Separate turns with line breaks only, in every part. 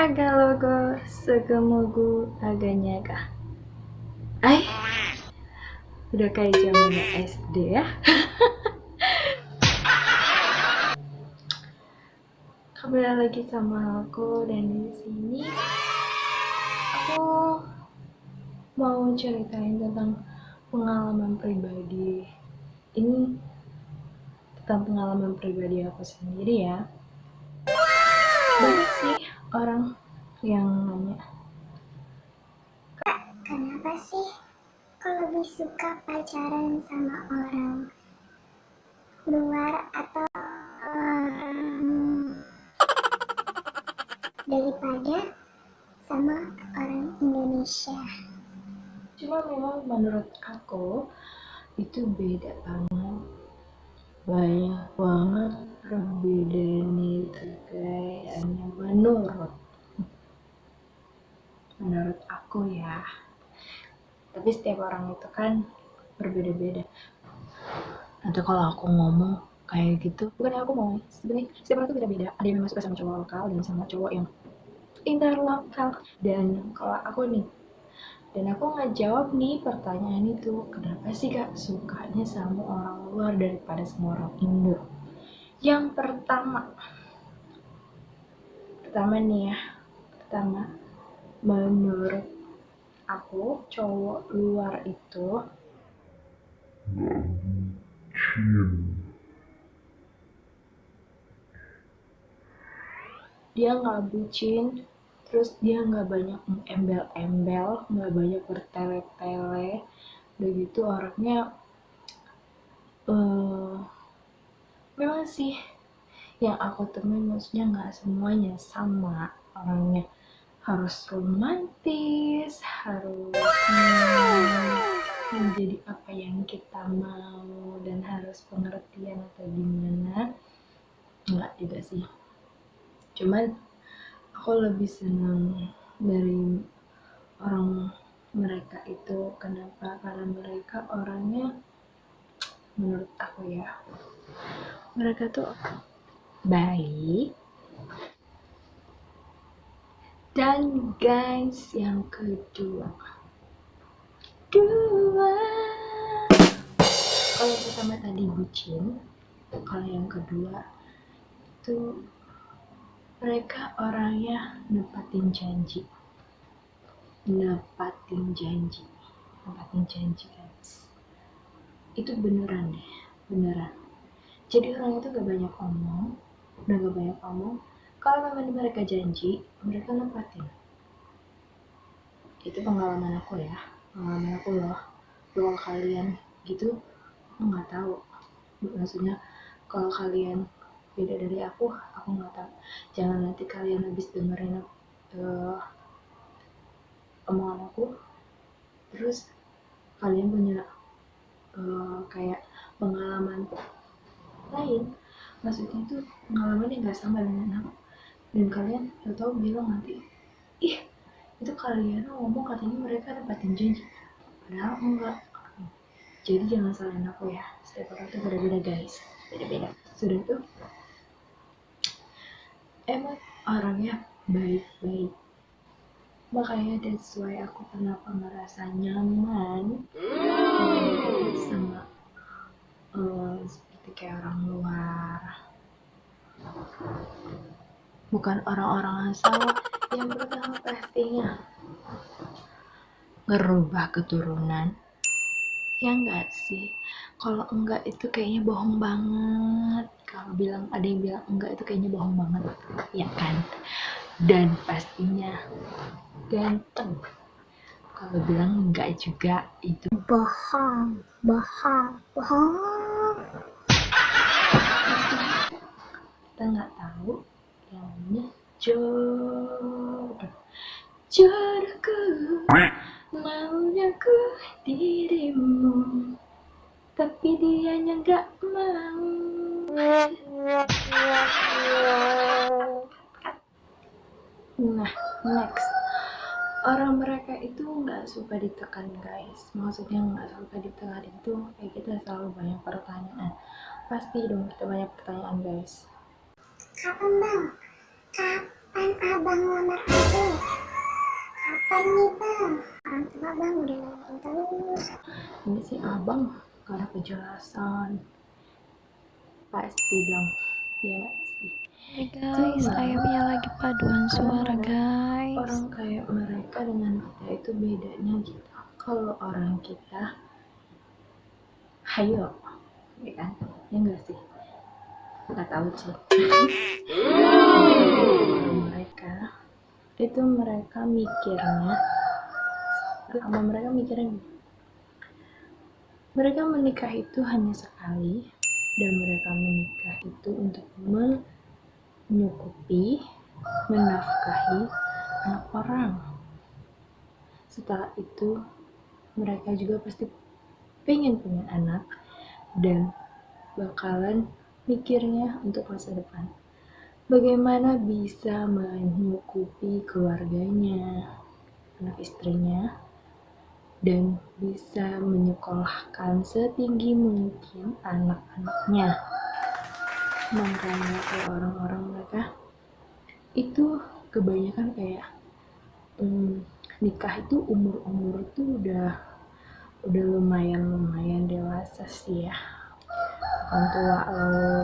Aga logo segemogu aganya kah? Ay, udah kayak zaman SD ya. Kembali lagi sama aku, dan di sini aku mau ceritain tentang pengalaman pribadi. Ini tentang pengalaman pribadi aku sendiri ya. Banyak sih orang yang nanya,
Kenapa sih kok lebih suka pacaran sama orang luar atau daripada sama orang Indonesia?
cuma memang menurut aku itu beda banget. Banyak banget perbedaan itu kayaknya menurut aku ya. Tapi setiap orang itu kan berbeda-beda. Nanti kalau aku ngomong kayak gitu, bukan aku mau, sebenarnya setiap orang itu beda-beda. Ada yang memang suka sama cowok lokal dan sama cowok yang interlokal. Dan kalau aku nih, dan aku ngejawab nih pertanyaan itu, kenapa sih kak sukanya sama orang luar daripada sama orang Indo? Yang pertama nih ya, menurut aku cowok luar itu dia nggak bucin, terus dia nggak banyak embel-embel, nggak banyak bertele-tele, udah gitu orangnya memang sih yang aku temuin, maksudnya nggak semuanya sama orangnya harus romantis, harus menjadi apa yang kita mau, dan harus pengertian atau gimana. Enggak juga sih, cuman aku lebih senang dari orang mereka itu. Kenapa? Karena mereka orangnya, menurut aku ya, mereka tuh baik. Dan guys, yang kedua, kalau pertama tadi bucin, kalau yang kedua itu mereka orangnya nepatin janji guys. Itu beneran deh, beneran. Jadi orang itu gak banyak omong, kalau memang mereka janji, mereka nepatin. Itu pengalaman aku loh. Kalau kalian gitu, aku nggak tahu. Maksudnya kalau kalian beda dari aku nggak tahu. Jangan nanti kalian habis dengerin omongan aku, terus kalian punya kayak pengalaman lain. Maksudnya itu pengalaman yang nggak sama dengan aku, dan kalian tahu bilang nanti, ih itu kalian ngomong katanya mereka nepatin janji, padahal enggak. Jadi jangan salahin aku ya, setiap orang tuh beda-beda guys, beda-beda. Sudah tuh emang orangnya baik-baik, makanya that's why aku kenapa merasa nyaman sama seperti kayak orang luar, bukan orang-orang asal. Yang pertama pastinya ngerubah keturunan, ya enggak sih? Kalau enggak itu kayaknya bohong banget. Kalau ada yang bilang enggak itu kayaknya bohong banget, ya kan? Dan pastinya ganteng. Kalau bilang enggak juga itu
Bohong.
kita nggak tahu yang namanya jodohku, maunya ku dirimu, tapi dianya nggak mau. Nah, next, orang mereka itu nggak suka ditekan guys. Maksudnya nggak suka ditekan itu kayak kita selalu banyak pertanyaan. Pasti dong kita banyak pertanyaan guys.
Kapan bang? Kapan abang lamar Kan nih bang, orang tua bang udah nonton terus.
Ini sih abang gak ada kejelasan. Pasti dong, ya nggak sih.
Hai guys,
Cuma
ayamnya lagi paduan suara
kadang-kadang
guys.
orang kayak mereka dengan kita itu bedanya gitu. Kalau orang kita, hayo, ya kan? Ya enggak sih? Nggak tahu sih. Mereka itu mereka mikirnya, mereka menikah itu hanya sekali, dan mereka menikah itu untuk menyukupi, menafkahi anak orang. Setelah itu mereka juga pasti pengen punya anak dan bakalan mikirnya untuk masa depan. Bagaimana bisa menyukupi keluarganya, anak istrinya, dan bisa menyekolahkan setinggi mungkin anak-anaknya. Makanya kayak orang-orang mereka itu kebanyakan kayak nikah itu umur tuh udah lumayan dewasa sih ya, bukan tua loh,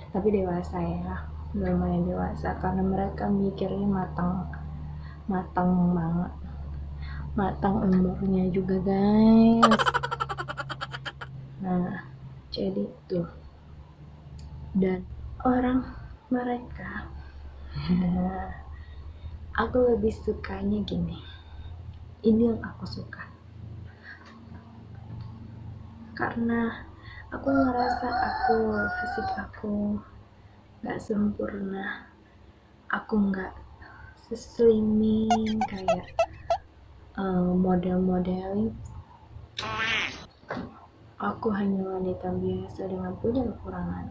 tapi dewasa ya, udah lumayan dewasa karena mereka mikirnya matang banget, matang umurnya juga guys. Nah jadi tuh, dan orang mereka aku lebih sukanya gini, ini yang aku suka karena aku ngerasa fisik aku gak sempurna, aku gak seslimming kayak model-modeling. Aku hanya wanita biasa dengan punya kekurangan.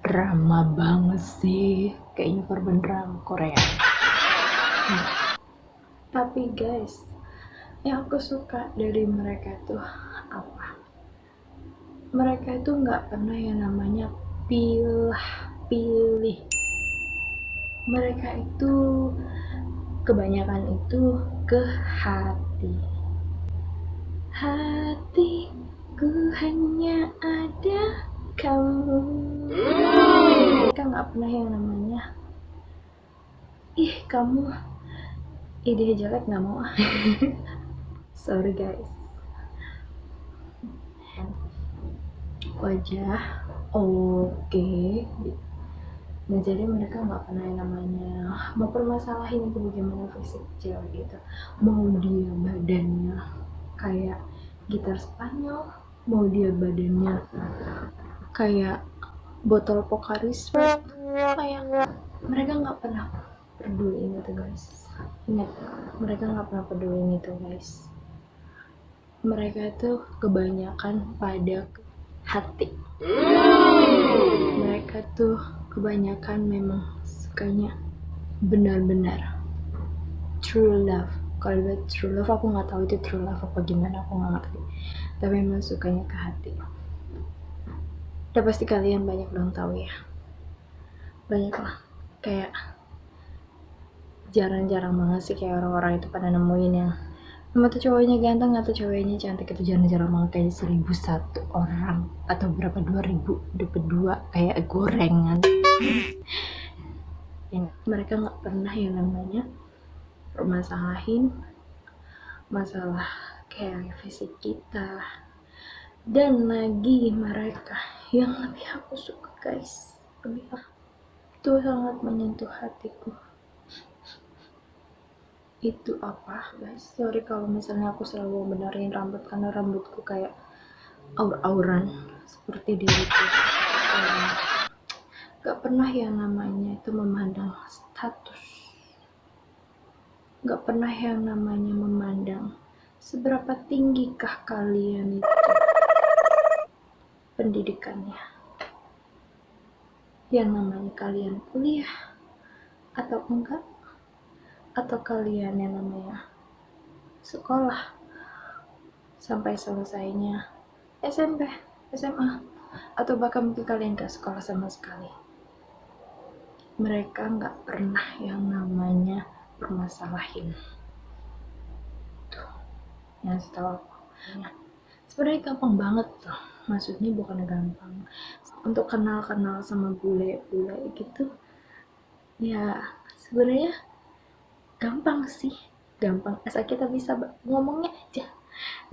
Drama banget sih, kayaknya korban drama Korea. Tapi guys, yang aku suka dari mereka tuh apa? Mereka itu nggak pernah yang namanya pilih. Mereka itu kebanyakan itu ke hati. Hatiku hanya ada kamu. Mereka nggak pernah yang namanya kamu ide jelek, nggak mau. Sorry guys. Wajah oke. Nah jadi mereka nggak pernah yang namanya mau permasalahin itu bagaimana fisik cewek gitu, mau dia badannya kayak gitar Spanyol, mau dia badannya kayak botol Pocari Sweat, kayak mereka nggak pernah peduliin itu guys. Ingat, mereka nggak pernah peduliin itu guys. Mereka itu kebanyakan pada hati. Mereka tuh kebanyakan memang sukanya benar-benar true love. Kalau buat true love aku nggak tahu itu true love apa gimana, aku nggak ngerti, tapi memang sukanya ke hati. Udah pasti kalian banyak dong tahu ya, banyak lah, kayak jarang-jarang banget sih kayak orang-orang itu pada nemuin yang sama tuh cowoknya ganteng atau ceweknya cantik, itu jarang-jarang banget, kayak 1001 orang atau berapa 2000 dapat 2 kayak gorengan. Ya, mereka nggak pernah yang namanya permasalahin masalah kayak fisik kita. Dan lagi mereka yang lebih aku suka guys, itu sangat menyentuh hatiku. Itu apa guys, sorry kalau misalnya aku selalu benerin rambut karena rambutku kayak aur-auran seperti diriku. Gak pernah yang namanya itu memandang status, gak pernah yang namanya memandang seberapa tinggikah kalian itu pendidikannya, yang namanya kalian kuliah atau enggak, atau kalian yang namanya sekolah sampai selesainya SMP, SMA, atau bahkan mungkin kalian gak sekolah sama sekali. mereka nggak pernah yang namanya permasalahin. Tuh, yang setahu aku. Ya, sebenarnya gampang banget tuh. Maksudnya bukan gampang. Untuk kenal-kenal sama bule-bule gitu, ya sebenarnya gampang sih. Gampang, asal kita bisa ngomongnya aja.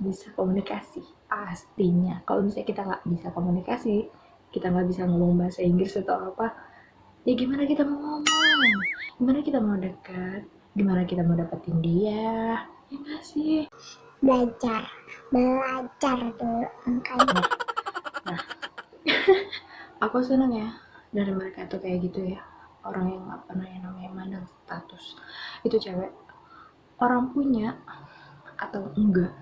Bisa komunikasi, pastinya. Kalau misalnya kita nggak bisa komunikasi, kita nggak bisa ngomong bahasa Inggris atau apa, ya gimana kita mau ngomong? Gimana kita mau dekat? Gimana kita mau dapetin dia? Ya nggak sih?
Belajar dulu makanya.
Nah, aku seneng ya dari mereka tuh kayak gitu ya. Orang yang nggak pernah yang namanya mandang status. Itu cewek. Orang punya atau enggak,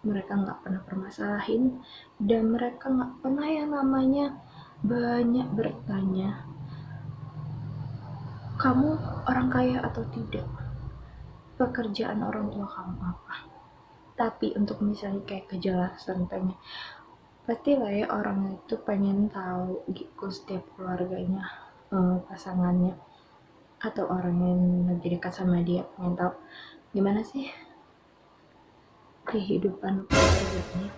mereka nggak pernah permasalahin, dan mereka nggak pernah yang namanya banyak bertanya, kamu orang kaya atau tidak, pekerjaan orang tua kamu apa. Tapi untuk misalnya kayak kejelasan pengen, pastilah ya orang itu pengen tahu gitu setiap keluarganya, pasangannya atau orang yang lagi dekat sama dia, pengen tahu gimana sih kehidupan keluarganya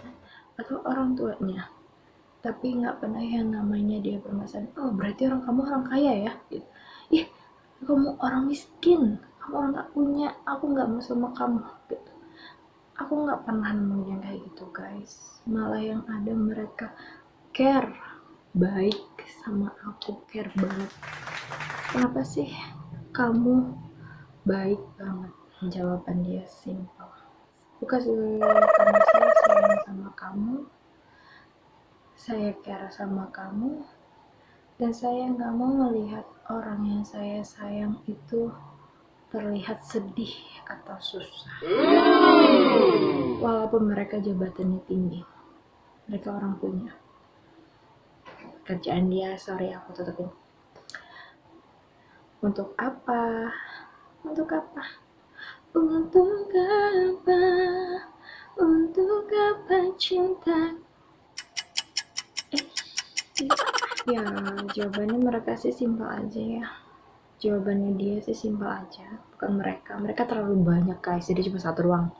atau orang tuanya. Tapi nggak pernah yang namanya dia bermasalah, oh berarti kamu orang kaya ya gitu. Ih, kamu orang miskin, kamu orang nggak punya, aku nggak mau sama kamu gitu. Aku nggak pernah nemuin yang kayak gitu guys. Malah yang ada mereka care baik sama aku, care banget. Kenapa sih kamu baik banget? Jawaban dia simpel, bukan karena saya sayang sama kamu, saya care sama kamu, dan saya nggak mau melihat orang yang saya sayang itu terlihat sedih atau susah. Walaupun mereka jabatannya tinggi, mereka orang punya. Kerjaan dia, sorry aku tutupin. Untuk apa? Untuk apa? Untuk apa? Untuk apa cinta? Ya, jawabannya mereka sih simpel aja ya. Jawabannya dia sih simpel aja, bukan mereka. Mereka terlalu banyak guys, jadi cuma satu doang.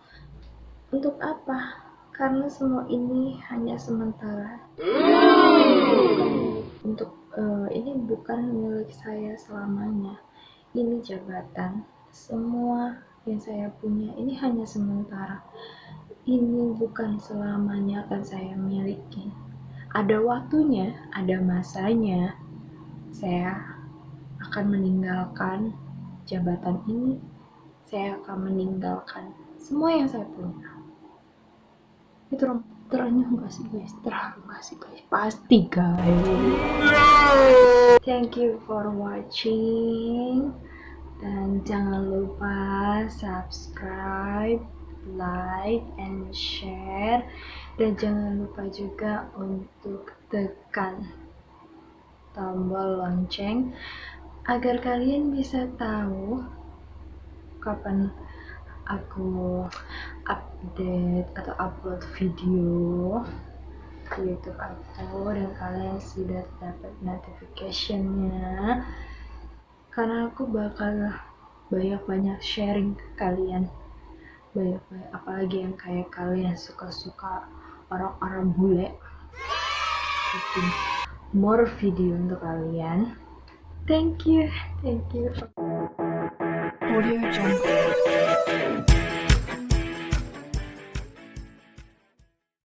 Untuk apa? Karena semua ini hanya sementara. Ini bukan milik saya selamanya. Ini jabatan. Semua yang saya punya ini hanya sementara. Ini bukan selamanya akan saya miliki. Ada waktunya, ada masanya. Saya akan meninggalkan jabatan ini. Saya akan meninggalkan semua yang saya punya. Itu teranyuh gak sih guys? Terharu gak sih guys? Pasti guys. Thank you for watching. Dan jangan lupa subscribe, like, and share. Dan jangan lupa juga untuk tekan tombol lonceng agar kalian bisa tahu kapan aku update atau upload video di YouTube aku, dan kalian sudah dapat notification-nya, karena aku bakal banyak sharing ke kalian, banyak apalagi yang kayak kalian suka orang-orang bule, bikin more video untuk kalian. Thank you.
Audio Jungle.